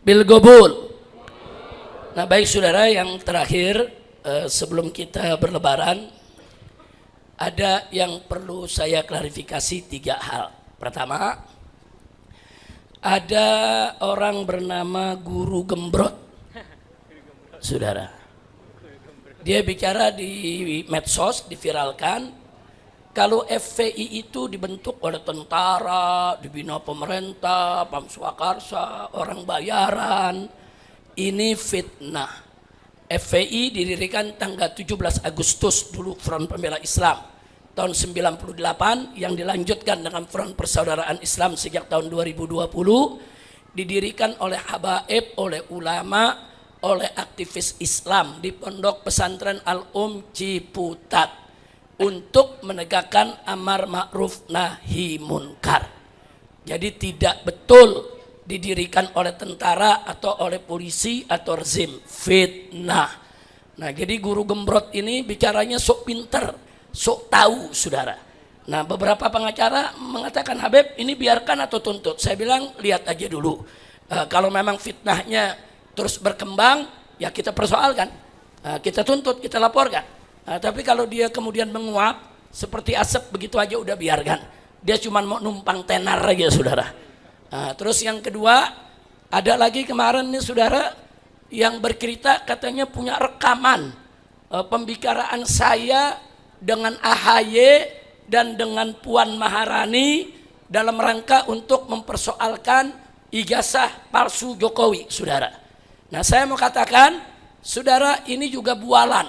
bil gobul. Nah, baik saudara, yang terakhir sebelum kita berlebaran, ada yang perlu saya klarifikasi 3 hal. Pertama, ada orang bernama Guru Gembrot, saudara. Dia bicara di medsos, diviralkan, kalau FPI itu dibentuk oleh tentara, dibina pemerintah, Pam Swakarsa, orang bayaran. Ini fitnah. FPI didirikan tanggal 17 Agustus dulu, Front Pembela Islam tahun 98, yang dilanjutkan dengan Front Persaudaraan Islam sejak tahun 2020, didirikan oleh habaib, oleh ulama, oleh aktivis Islam di Pondok Pesantren Al-Um Ciputat untuk menegakkan amar ma'ruf nahi munkar. Jadi tidak betul didirikan oleh tentara atau oleh polisi atau rezim, fitnah. Nah, jadi Guru Gembrot ini bicaranya sok pinter, sok tahu, saudara. Nah, beberapa pengacara mengatakan, Habib ini biarkan atau tuntut. Saya bilang lihat aja dulu. Kalau memang fitnahnya terus berkembang, ya kita persoalkan, kita tuntut, kita laporkan. Tapi kalau dia kemudian menguap seperti asap begitu aja, udah biarkan. Dia cuma mau numpang tenar aja, saudara. Terus yang kedua, ada lagi kemarin nih saudara, yang bercerita katanya punya rekaman pembicaraan saya dengan AHY dan dengan Puan Maharani dalam rangka untuk mempersoalkan ijazah palsu Jokowi, saudara. Nah, saya mau katakan, saudara, ini juga bualan.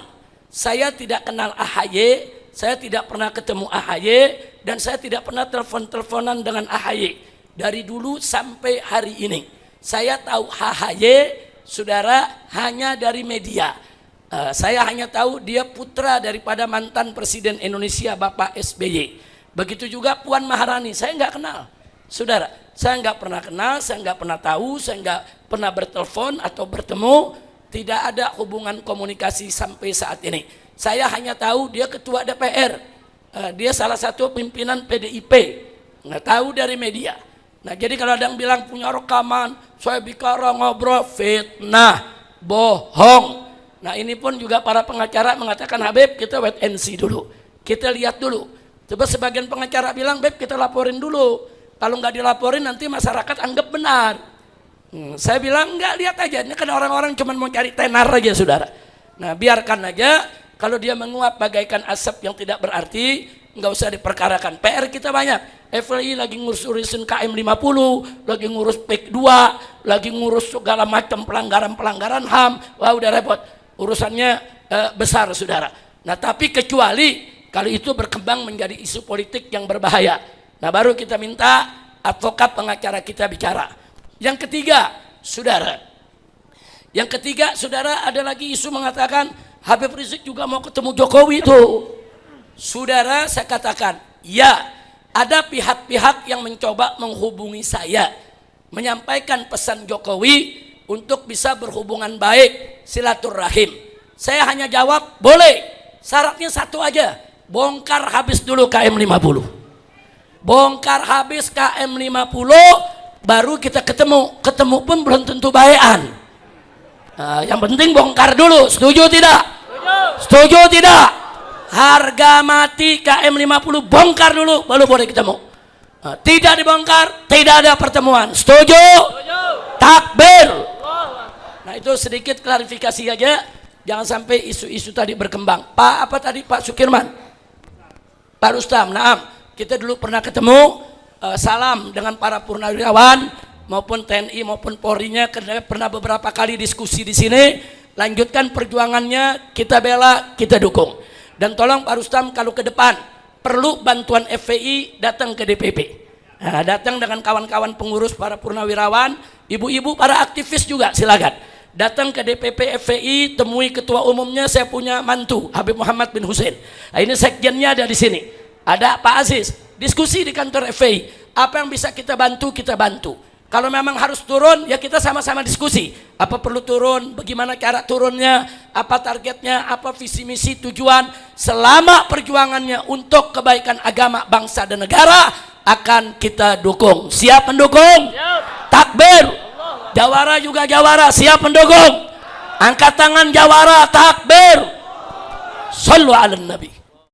Saya tidak kenal AHY, saya tidak pernah ketemu AHY, dan saya tidak pernah telepon-teleponan dengan AHY dari dulu sampai hari ini. Saya tahu AHY, saudara, hanya dari media. Saya hanya tahu dia putra daripada mantan Presiden Indonesia Bapak SBY. Begitu juga Puan Maharani, saya nggak kenal, saudara. Saya nggak pernah kenal, saya nggak pernah tahu, saya nggak pernah bertelepon atau bertemu. Tidak ada hubungan komunikasi sampai saat ini. Saya hanya tahu dia ketua DPR, dia salah satu pimpinan PDIP, nggak tahu dari media. Nah, jadi kalau ada yang bilang punya rekaman, saya bicara ngobrol, fitnah, bohong. Nah, ini pun juga para pengacara mengatakan, Habib kita wait and see dulu, kita lihat dulu. Coba sebagian pengacara bilang, Beb kita laporin dulu. Kalau nggak dilaporin nanti masyarakat anggap benar. Saya bilang enggak, lihat aja. Ini kan orang-orang cuma mau cari tenar aja, saudara. Nah, biarkan aja. Kalau dia menguap bagaikan asap yang tidak berarti, nggak usah diperkarakan. PR kita banyak. FPI lagi ngurus-urusin KM 50, lagi ngurus PEK 2, lagi ngurus segala macam pelanggaran-pelanggaran HAM. Wah, udah repot. Urusannya besar, saudara. Nah, tapi kecuali kalau itu berkembang menjadi isu politik yang berbahaya. Nah, baru kita minta advokat pengacara kita bicara. Yang ketiga, saudara. Yang ketiga, saudara, ada lagi isu mengatakan Habib Rizik juga mau ketemu Jokowi itu. Saudara, saya katakan, ya, ada pihak-pihak yang mencoba menghubungi saya, menyampaikan pesan Jokowi untuk bisa berhubungan baik, silaturahim. Saya hanya jawab, boleh. Syaratnya satu aja, bongkar habis dulu KM 50. Bongkar habis KM 50, baru kita ketemu. Ketemu pun belum tentu bayan. Nah, yang penting bongkar dulu. Setuju tidak? Setuju tidak? Harga mati KM 50 bongkar dulu, baru boleh ketemu. Nah, tidak dibongkar, tidak ada pertemuan. Setuju? Takbir. Nah, itu sedikit klarifikasi aja. Jangan sampai isu-isu tadi berkembang. Pak, apa tadi Pak Sukirman? Pak Rustam, naam. Kita dulu pernah ketemu, salam dengan para purnawirawan maupun TNI maupun Polri-nya, pernah beberapa kali diskusi di sini. Lanjutkan perjuangannya, kita bela, kita dukung. Dan tolong Pak Rustam, kalau ke depan perlu bantuan FPI, datang ke DPP. Nah, datang dengan kawan-kawan pengurus, para purnawirawan, ibu-ibu, para aktivis juga silakan. Datang ke DPP FPI, temui ketua umumnya, saya punya mantu Habib Muhammad bin Hussein. Nah, ini sekjennya ada di sini. Ada Pak Aziz, diskusi di kantor FPI. Apa yang bisa kita bantu, kita bantu. Kalau memang harus turun, ya kita sama-sama diskusi. Apa perlu turun, bagaimana cara turunnya, apa targetnya, apa visi misi tujuan. Selama perjuangannya untuk kebaikan agama, bangsa dan negara, akan kita dukung. Siap mendukung? Takbir. Jawara juga Jawara, siap mendukung? Angkat tangan Jawara, takbir. Sallu ala Nabi.